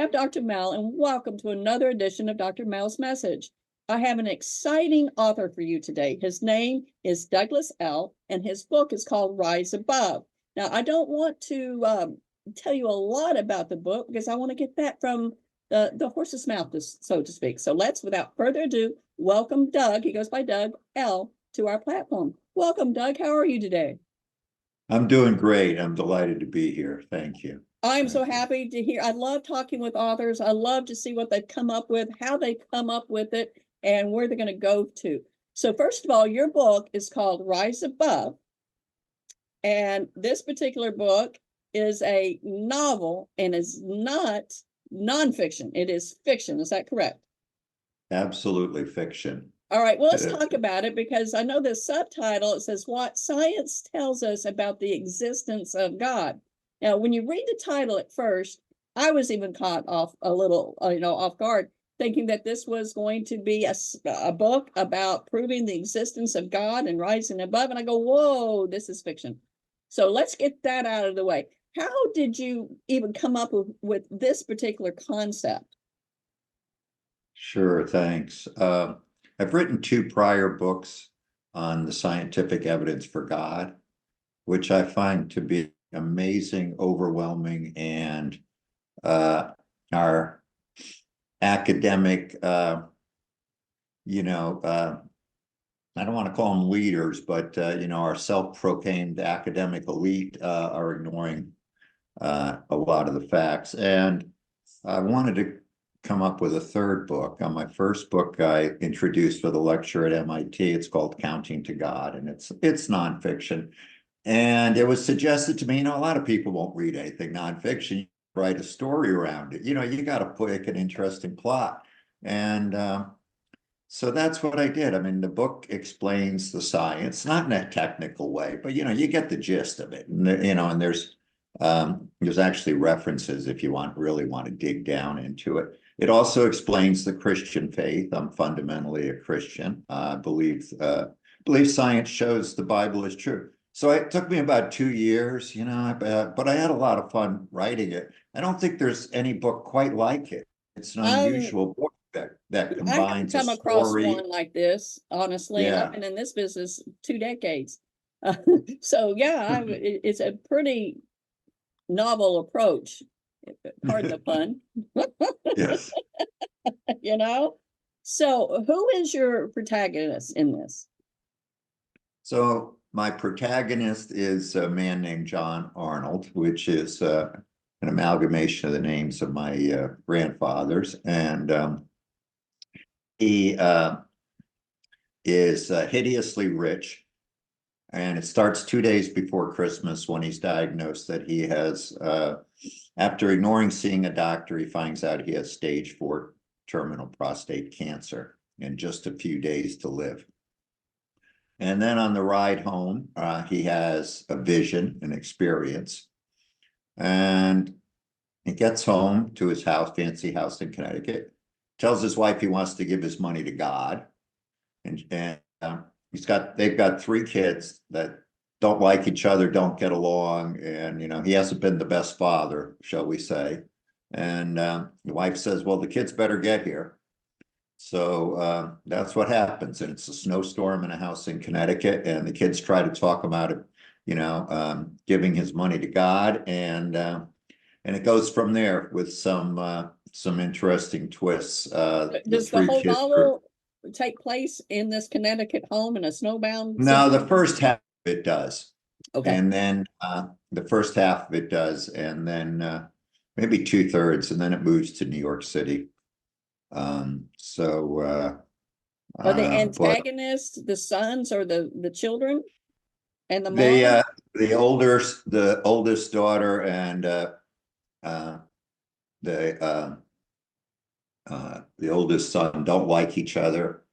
have Dr. Mel, and welcome to another edition of Dr. Mel's Message. I have an exciting author for you today. His name is Douglas L., and his book is called Rise Above. Now, I don't want to tell you a lot about the book because I want to get that from the horse's mouth, so to speak. So let's, without further ado, welcome Doug. He goes by Doug L. to our platform. Welcome, Doug. How are you today? I'm doing great. I'm delighted to be here. Thank you. I'm so happy to hear. I love talking with authors. I love to see what they've come up with, how they come up with it, and where they're going to go to. So first of all, your book is called Rise Above. And this particular book is a novel and is not nonfiction. It is fiction. Is that correct? Absolutely fiction. All right, well, let's talk about it because I know the subtitle, it says, What Science Tells Us About the Existence of God. Now, when you read the title at first, I was even caught off a little, off guard, thinking that this was going to be a book about proving the existence of God and rising above. And I go, whoa, this is fiction. So let's get that out of the way. How did you even come up with this particular concept? Sure, thanks. I've written 2 prior books on the scientific evidence for God, which I find to be amazing, overwhelming, and our academic, I don't want to call them leaders, but our self-proclaimed academic elite are ignoring a lot of the facts. And I wanted to come up with a third book. On my first book I introduced with a lecture at MIT. It's called Counting to God, and it's nonfiction. And it was suggested to me, a lot of people won't read anything nonfiction. You write a story around it. You got to pick an interesting plot. And so that's what I did. I mean, the book explains the science, not in a technical way, but you get the gist of it. And and there's actually references if you really want to dig down into it. It also explains the Christian faith. I'm fundamentally a Christian. I believe science shows the Bible is true. So it took me about 2 years, but I had a lot of fun writing it. I don't think there's any book quite like it. It's an unusual book that combines I haven't come across one like this, honestly, and Yeah. I've been in this business 2 decades. So yeah, it's a pretty novel approach. Pardon the pun. Yes. So who is your protagonist in this? So my protagonist is a man named John Arnold, which is an amalgamation of the names of my grandfathers. And he is hideously rich. And it starts 2 days before Christmas when he's diagnosed that he has, after ignoring seeing a doctor, he finds out he has stage 4 terminal prostate cancer and just a few days to live. And then on the ride home, he has a vision, an experience. And he gets home to his house, fancy house in Connecticut, tells his wife he wants to give his money to God. And they've got 3 kids that don't like each other, don't get along, and he hasn't been the best father, shall we say. And the wife says, well, the kids better get here. So that's what happens. And it's a snowstorm in a house in Connecticut, and the kids try to talk about it, giving his money to God, and it goes from there with some interesting twists. Does the whole novel take place in this Connecticut home in a snowbound? No, the first half of it does. Okay. And then the first half of it does, and then maybe 2/3, and then it moves to New York City. Are the antagonists the sons or the children and the mom? The oldest daughter and the oldest son don't like each other.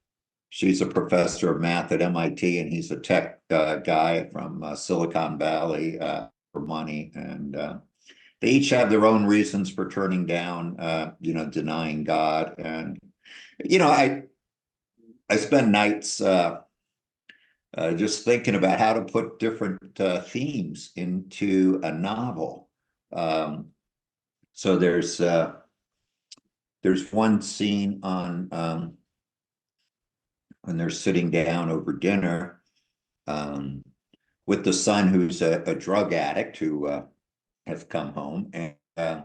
She's a professor of math at MIT, and he's a tech guy from Silicon Valley for money. And they each have their own reasons for turning down, denying God. And, I spend nights just thinking about how to put different themes into a novel. So there's there's one scene on when they're sitting down over dinner with the son who's a drug addict who has come home, and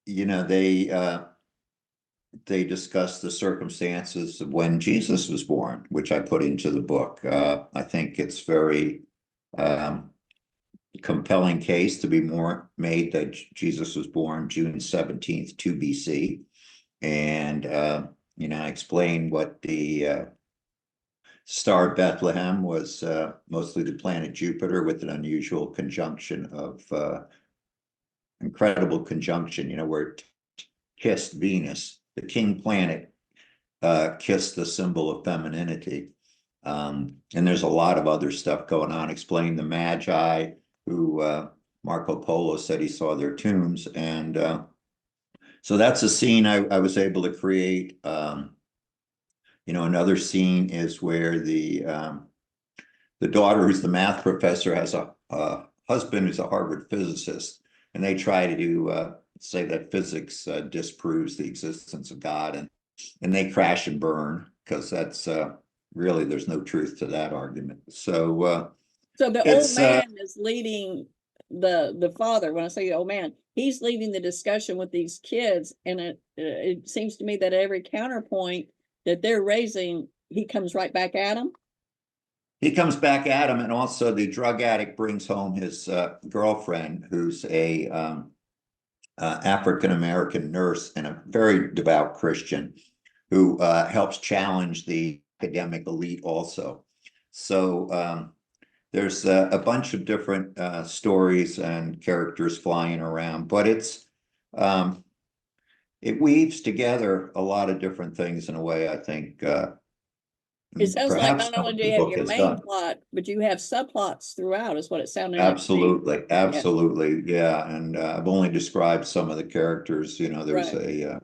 you know, they discuss the circumstances of when Jesus was born, which I put into the book. I think it's very compelling case to be more made that Jesus was born June 17th, 2 BC. And, you know, I explained what the star of Bethlehem was mostly the planet Jupiter with an unusual conjunction of incredible conjunction, you know, where it kissed Venus, the king planet, kissed the symbol of femininity. And there's a lot of other stuff going on, explaining the Magi, who Marco Polo said he saw their tombs. And so that's a scene I was able to create. You know, another scene is where the daughter, who's the math professor, has a husband who's a Harvard physicist, and they try to say that physics disproves the existence of God, and they crash and burn, because that's really, there's no truth to that argument. So so the old man is leading the father. When I say the old man, he's leading the discussion with these kids, and it seems to me that every counterpoint that they're raising, he comes right back at them. He comes back at him, and also the drug addict brings home his girlfriend, who's a African-American nurse and a very devout Christian, who helps challenge the academic elite also. So there's a bunch of different stories and characters flying around, but it weaves together a lot of different things in a way, I think, it sounds like perhaps not no only do you other have book your has main done. plot, but you have subplots throughout, is what it sounded like to me. Absolutely, absolutely, yeah. And I've only described some of the characters. You know, there's Right. a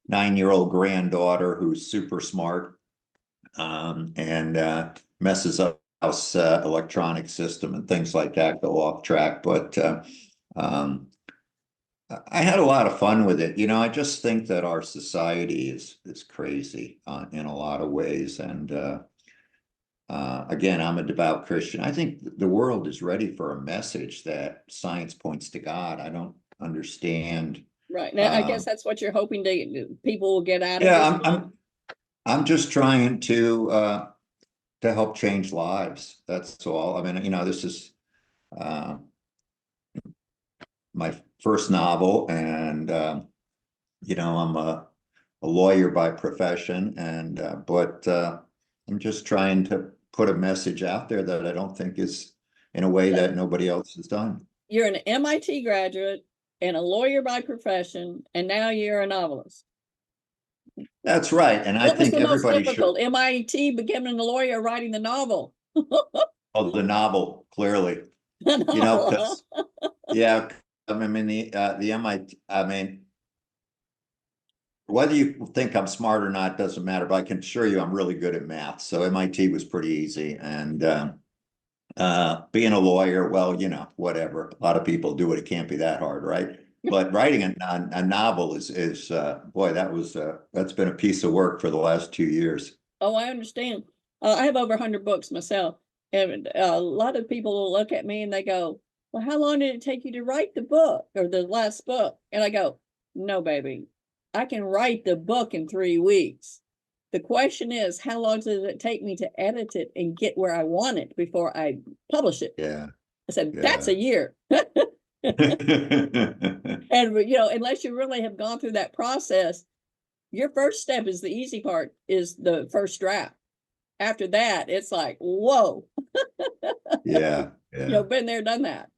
9-year-old granddaughter who's super smart, and messes up house electronic system, and things like that go off track. But I had a lot of fun with it. You know, I just think that our society is crazy in a lot of ways. And again, I'm a devout Christian. I think the world is ready for a message that science points to God. I don't understand. Right. Now, I guess that's what you're hoping people will get out of Yeah, this book. I'm just trying to help change lives. That's all. I mean, you know, this is my first novel, and you know, I'm a lawyer by profession, and but I'm just trying to put a message out there that I don't think is in a way that nobody else has done. You're an MIT graduate and a lawyer by profession, and now you're a novelist. That's right, and I What was think the most everybody should. difficult, MIT becoming a lawyer, or writing the novel? Oh, the novel, clearly, The you know, novel, because yeah, I mean the MIT. I mean, whether you think I'm smart or not doesn't matter, but I can assure you I'm really good at math. So MIT was pretty easy, and being a lawyer, well, you know, whatever. A lot of people do it. It can't be that hard, right? But writing a novel is boy, that's been a piece of work for the last 2 years. Oh, I understand. I have over 100 books myself, and a lot of people will look at me and they go, "Well, how long did it take you to write the book or the last book?" And I go, "No, baby, I can write the book in 3 weeks. The question is, how long does it take me to edit it and get where I want it before I publish it?" Yeah, I said, "That's yeah. a year." And you know, unless you really have gone through that process, your first step is the easy part, is the first draft. After that, it's like, whoa, Yeah, you know, yeah. been there, done that.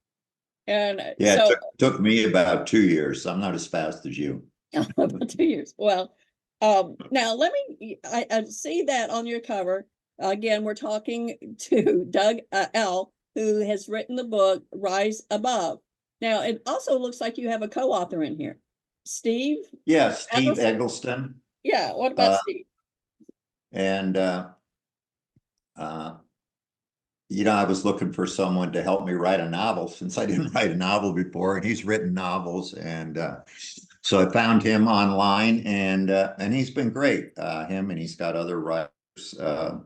And Yeah, it so took me about 2 years. I'm not as fast as you. about 2 years. Well, now let me, I see that on your cover. Again, we're talking to Doug L., who has written the book Rise Above. Now, it also looks like you have a co-author in here, Steve Yeah, Steve Eggleston. Eggleston. Yeah, what about Uh, Steve? and uh, you know, I was looking for someone to help me write a novel, since I didn't write a novel before, and he's written novels. And So I found him online, and he's been great. Him, and he's got other writers. I'm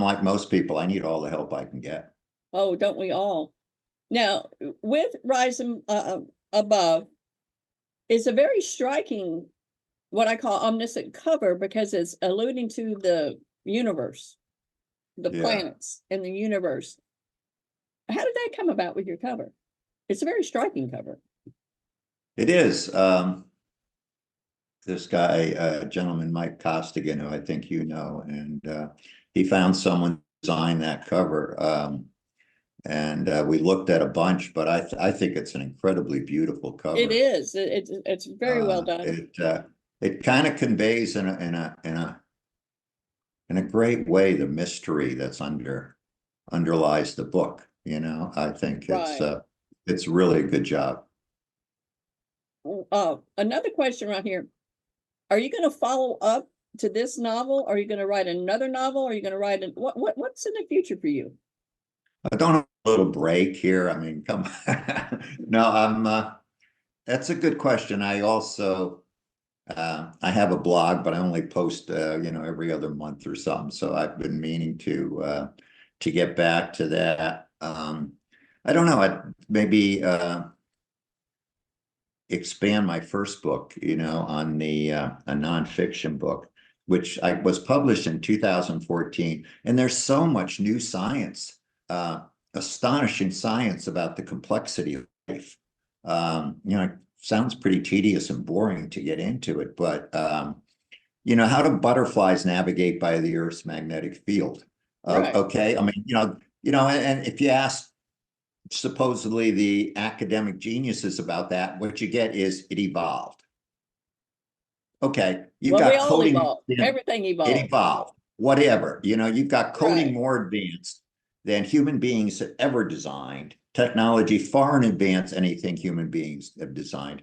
like most people. I need all the help I can get. Oh, don't we all? Now, with Rise Above, is a very striking, what I call omniscient cover, because it's alluding to the universe, the Yeah, planets in the universe. How did that come about with your cover? It's a very striking cover. it is. This guy, gentleman, Mike Costigan, who I think you know, and he found someone to design that cover. And we looked at a bunch, but I think it's an incredibly beautiful It cover. is. It's very well done. It kind of conveys in a great way the mystery that's underlies the book. I think Right. it's really a good job. Another question right here. Are you going to follow up to this novel? Are you going to write another novel? Are you going to write what's in the future for you? I don't have a little break here. I mean, come on. No, that's a good question. I also I have a blog, but I only post every other month or something. So I've been meaning to get back to that. I don't know. Maybe expand my first book, on a nonfiction book, which I was published in 2014. And there's so much new science, astonishing science about the complexity of life. It sounds pretty tedious and boring to get into it, but how do butterflies navigate by the Earth's magnetic field? Right. Okay, I mean, and if you ask supposedly the academic geniuses about that, what you get is it evolved. Okay, you've Well, we got all coding, evolve. Everything it evolves. evolved, whatever. You've got coding Right. more advanced than human beings have ever designed, technology far in advance anything human beings have designed.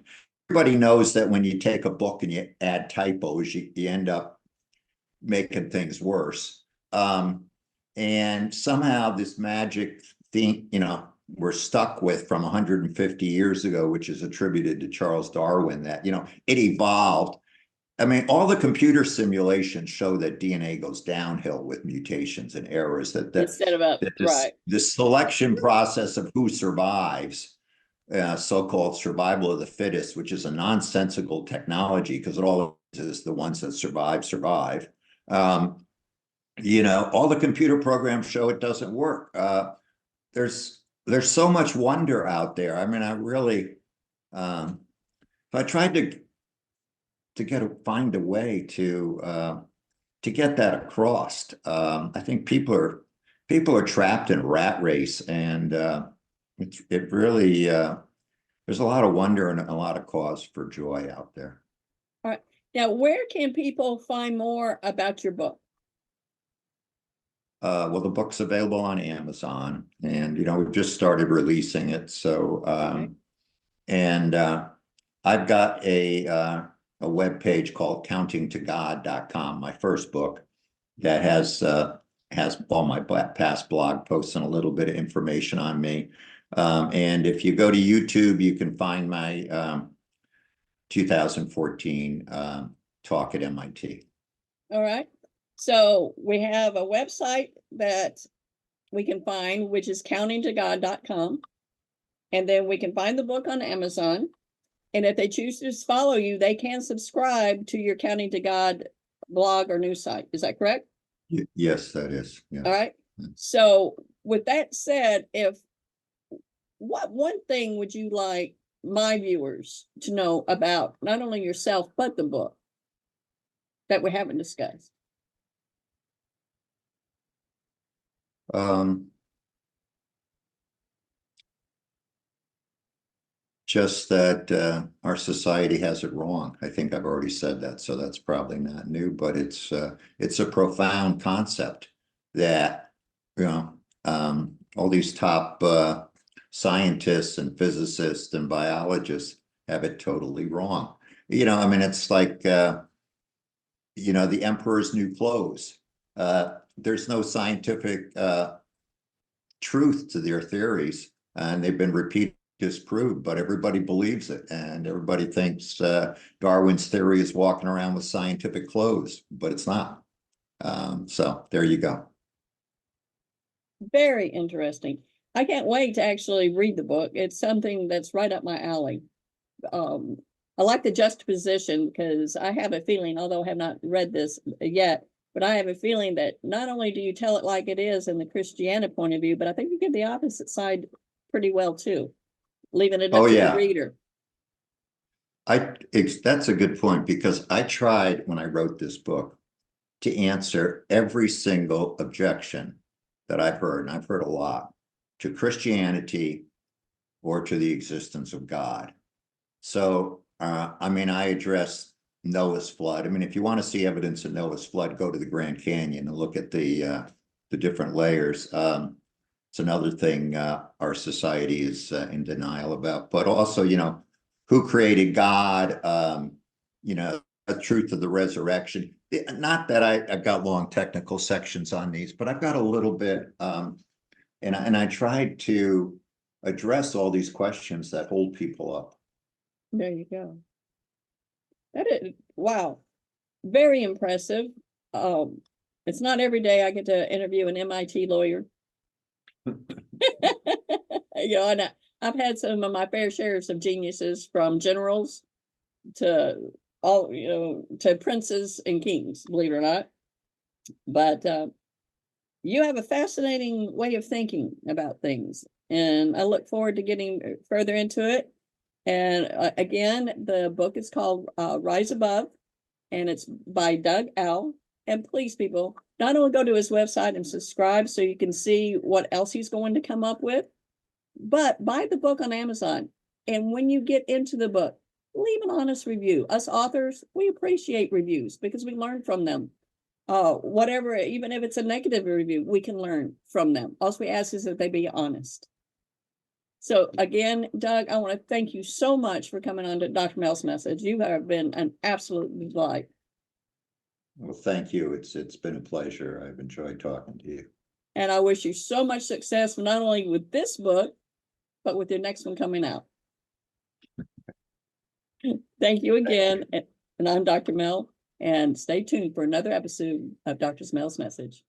Everybody knows that when you take a book and you add typos, you end up making things worse. And somehow this magic thing, we're stuck with from 150 years ago, which is attributed to Charles Darwin, that, it evolved. I mean, all the computer simulations show that DNA goes downhill with mutations and errors, Instead of up. that Right. this selection process of who survives, so-called survival of the fittest, which is a nonsensical technology because it all is the ones that survive. All the computer programs show it doesn't work. There's so much wonder out there. I mean, I really, if I tried find a way to get that across. I think people are trapped in a rat race, and it really there's a lot of wonder and a lot of cause for joy out there. All right. Now, where can people find more about your book? Well, the book's available on Amazon, and we've just started releasing it. So, Okay. and I've got a web page called countingtogod.com, my first book, that has all my past blog posts and a little bit of information on me. And if you go to YouTube, you can find my 2014 talk at MIT. All right. So we have a website that we can find, which is countingtogod.com. And then we can find the book on Amazon. And if they choose to follow you, they can subscribe to your Counting to God blog or news site. Is that correct? Yes, that is. Yeah. All right. So with that said, what one thing would you like my viewers to know about not only yourself, but the book that we haven't discussed? Just that our society has it wrong. I think I've already said that, so that's probably not new, but it's a profound concept that all these top scientists and physicists and biologists have it totally wrong. I mean, it's like the emperor's new clothes. There's no scientific truth to their theories, and they've been repeated disproved, but everybody believes it, and everybody thinks Darwin's theory is walking around with scientific clothes, but it's not. So there you go. Very interesting. I can't wait to actually read the book. It's something that's right up my alley. I like the juxtaposition because I have a feeling, although I have not read this yet, but I have a feeling that not only do you tell it like it is in the Christiana point of view, but I think you give the opposite side pretty well too, leaving it up Oh to the yeah, reader. that's a good point, because I tried when I wrote this book to answer every single objection that I've heard, and I've heard a lot, to Christianity or to the existence of God. So, I mean, I address Noah's flood. I mean, if you want to see evidence of Noah's flood, go to the Grand Canyon and look at the different layers. It's another thing our society is in denial about. But also, you know, who created God? You know, the truth of the resurrection. Not that I've got long technical sections on these, but I've got a little bit. And I tried to address all these questions that hold people up. There you go. That is, wow, very impressive. It's not every day I get to interview an MIT lawyer. You know, and I've had some of my fair shares of geniuses, from generals to all, you know, to princes and kings, believe it or not. But you have a fascinating way of thinking about things, and I look forward to getting further into it. And again, the book is called Rise Above, and it's by Doug L. And please, people, not only go to his website and subscribe so you can see what else he's going to come up with, but buy the book on Amazon. And when you get into the book, leave an honest review. Us authors, we appreciate reviews because we learn from them. Whatever, even if it's a negative review, we can learn from them. All we ask is that they be honest. So again, Doug, I want to thank you so much for coming on to Dr. Mel's Message. You have been an absolute delight. Well, thank you. It's been a pleasure. I've enjoyed talking to you. And I wish you so much success, not only with this book, but with your next one coming out. Thank you again. And I'm Dr. Mel, and stay tuned for another episode of Dr. Mel's Message.